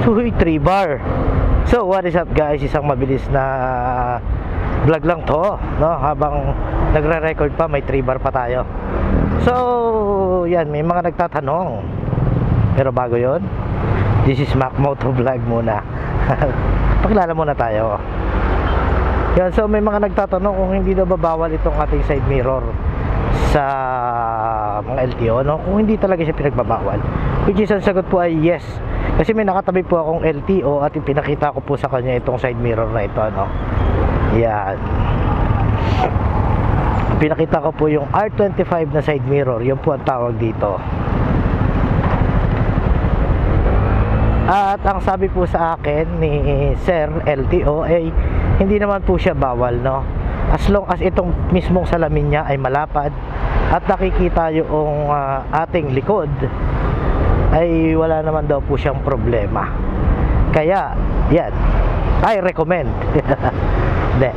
Uy, 3 bar. So what is up guys, isang mabilis na vlog lang to, no? Habang nagre-record pa, may 3 bar pa tayo. So yan, may mga nagtatanong, pero bago yon, this is Mac Moto Vlog muna. Pakilala muna tayo. Yan, so may mga nagtatanong kung hindi na babawal itong ating side mirror sa mga LTO, no? Kung hindi talaga siya pinagbabawal, which is ang sagot po ay yes. Kasi may nakatabi po akong LTO at pinakita ko po sa kanya itong side mirror na ito, no? Yan, pinakita ko po yung R25 na side mirror. Yun po ang tawag dito. At ang sabi po sa akin ni Sir LTO ay hindi naman po siya bawal, no? As long as itong mismong salamin niya ay malapad at nakikita yung ating likod, ay wala naman daw po siyang problema. Kaya yan, I recommend. Hindi,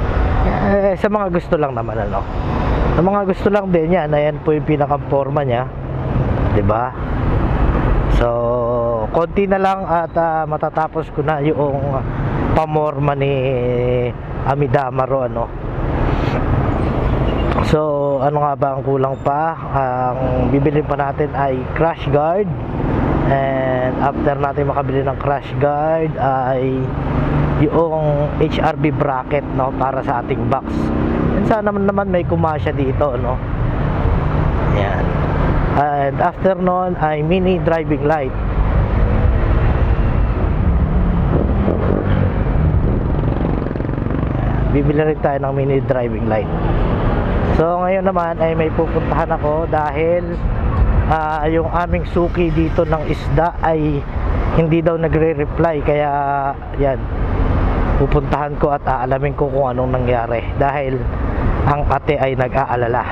sa mga gusto lang naman, ano, sa mga gusto lang din yan, ayan po yung pinaka-forma niya, 'di ba? So konti na lang at matatapos ko na yung pamorma ni Amidamaro, ano. So ano nga ba ang kulang pa? Ang bibilin pa natin ay crash guard. And after natin makabili ng crash guard ay yung HRB bracket, no, para sa ating box. And sana naman may kumasya dito, no. Yan. And after nun ay mini driving light. Bibili rin tayo ng mini driving light. So ngayon naman ay may pupuntahan ako dahil yung aming suki dito ng isda ay hindi daw nagre-reply. Kaya yan, pupuntahan ko at aalamin ko kung anong nangyari, dahil ang ate ay nag-aalala.